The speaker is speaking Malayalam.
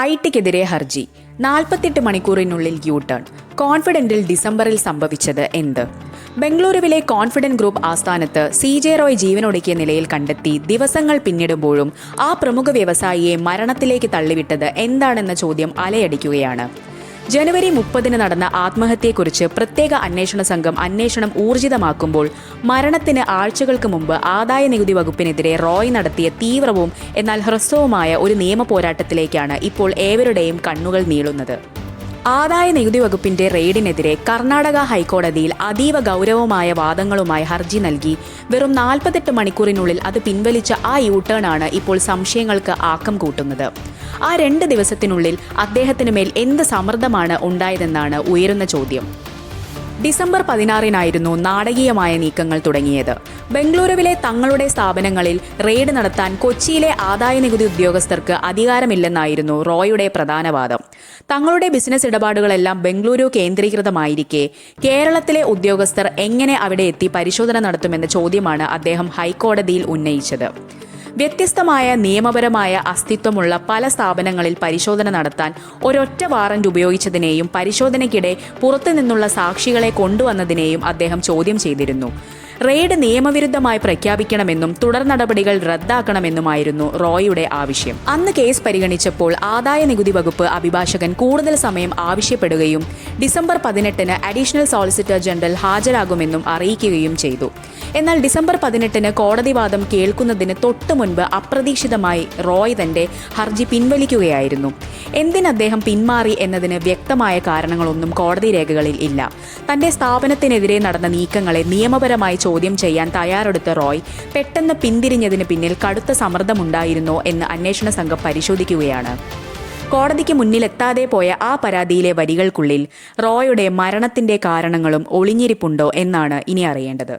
ഐടിക്കെതിരെ ഹർജി 48 മണിക്കൂറിനുള്ളിൽ യു ടേൺ. കോൺഫിഡന്റിൽ ഡിസംബറിൽ സംഭവിച്ചത് എന്ത്? ബംഗളൂരുവിലെ കോൺഫിഡന്റ് ഗ്രൂപ്പ് ആസ്ഥാനത്ത് CJ റോയ് ജീവനൊടുക്കിയ നിലയിൽ കണ്ടെത്തി ദിവസങ്ങൾ പിന്നിടുമ്പോഴും ആ പ്രമുഖ വ്യവസായിയെ മരണത്തിലേക്ക് തള്ളിവിട്ടത് എന്താണെന്ന ചോദ്യം അലയടിക്കുകയാണ്. ജനുവരി 30 നടന്ന ആത്മഹത്യയെക്കുറിച്ച് പ്രത്യേക അന്വേഷണ സംഘം അന്വേഷണം ഊർജിതമാക്കുമ്പോൾ മരണത്തിന് ആഴ്ചകൾക്ക് മുമ്പ് ആദായ നികുതി വകുപ്പിനെതിരെ റോയ് നടത്തിയ തീവ്രവും എന്നാൽ ഹ്രസ്വവുമായ ഒരു നിയമ പോരാട്ടത്തിലേക്കാണ് ഇപ്പോൾ ഏവരുടെയും കണ്ണുകൾ നീളുന്നത്. ആദായ നികുതി വകുപ്പിന്റെ റെയ്ഡിനെതിരെ കർണാടക ഹൈക്കോടതിയിൽ അതീവ ഗൗരവമായ വാദങ്ങളുമായി ഹർജി നൽകി വെറും 48 മണിക്കൂറിനുള്ളിൽ അത് പിൻവലിച്ച ആ യു ടേൺ ആണ് ഇപ്പോൾ സംശയങ്ങൾക്ക് ആക്കം കൂട്ടുന്നത്. ആ 2 ദിവസത്തിനുള്ളിൽ അദ്ദേഹത്തിന് മേൽ എന്ത് സമ്മർദ്ദമാണ് ഉണ്ടായതെന്നാണ് ഉയരുന്ന ചോദ്യം. ഡിസംബർ 16 നാടകീയമായ നീക്കങ്ങൾ തുടങ്ങിയത്. ബംഗളൂരുവിലെ തങ്ങളുടെ സ്ഥാപനങ്ങളിൽ റെയ്ഡ് നടത്താൻ കൊച്ചിയിലെ ആദായ നികുതി ഉദ്യോഗസ്ഥർക്ക് അധികാരമില്ലെന്നായിരുന്നു റോയുടെ പ്രധാന വാദം. തങ്ങളുടെ ബിസിനസ് ഇടപാടുകളെല്ലാം ബംഗളൂരു കേന്ദ്രീകൃതമായിരിക്കെ കേരളത്തിലെ ഉദ്യോഗസ്ഥർ എങ്ങനെ അവിടെ എത്തി പരിശോധന നടത്തുമെന്ന ചോദ്യമാണ് അദ്ദേഹം ഹൈക്കോടതിയിൽ ഉന്നയിച്ചത്. വ്യത്യസ്തമായ നിയമപരമായ അസ്തിത്വമുള്ള പല സ്ഥാപനങ്ങളിൽ പരിശോധന നടത്താൻ ഒരൊറ്റ വാറന്റ് ഉപയോഗിച്ചതിനെയും പരിശോധനയ്ക്കിടെ പുറത്തുനിന്നുള്ള സാക്ഷികളെ കൊണ്ടുവന്നതിനെയും അദ്ദേഹം ചോദ്യം ചെയ്തിരുന്നു. റെയ്ഡ് നിയമവിരുദ്ധമായി പ്രഖ്യാപിക്കണമെന്നും തുടർ നടപടികൾ റദ്ദാക്കണമെന്നുമായിരുന്നു റോയുടെ ആവശ്യം. അന്ന് കേസ് പരിഗണിച്ചപ്പോൾ ആദായ നികുതി വകുപ്പ് അഭിഭാഷകൻ കൂടുതൽ സമയം ആവശ്യപ്പെടുകയും ഡിസംബർ 18 അഡീഷണൽ സോളിസിറ്റർ ജനറൽ ഹാജരാകുമെന്നും അറിയിക്കുകയും ചെയ്തു. എന്നാൽ ഡിസംബർ 18 കോടതി വാദം കേൾക്കുന്നതിന് തൊട്ടു മുൻപ് അപ്രതീക്ഷിതമായി റോയ് തന്റെ ഹർജി പിൻവലിക്കുകയായിരുന്നു. എന്തിന് അദ്ദേഹം പിന്മാറി എന്നതിന് വ്യക്തമായ കാരണങ്ങളൊന്നും കോടതി രേഖകളിൽ ഇല്ല. തന്റെ സ്ഥാപനത്തിനെതിരെ നടന്ന നീക്കങ്ങളെ നിയമപരമായി ചോദ്യം ചെയ്യാൻ തയ്യാറെടുത്ത റോയ് പെട്ടെന്ന് പിന്തിരിഞ്ഞതിന് പിന്നിൽ കടുത്ത സമ്മർദ്ദമുണ്ടായിരുന്നോ എന്ന് അന്വേഷണ സംഘം പരിശോധിക്കുകയാണ്. കോടതിക്ക് മുന്നിലെത്താതെ പോയ ആ പരാതിയിലെ വരികൾക്കുള്ളിൽ റോയുടെ മരണത്തിന്റെ കാരണങ്ങളും ഒളിഞ്ഞിരിപ്പുണ്ടോ എന്നാണ് ഇനി അറിയേണ്ടത്.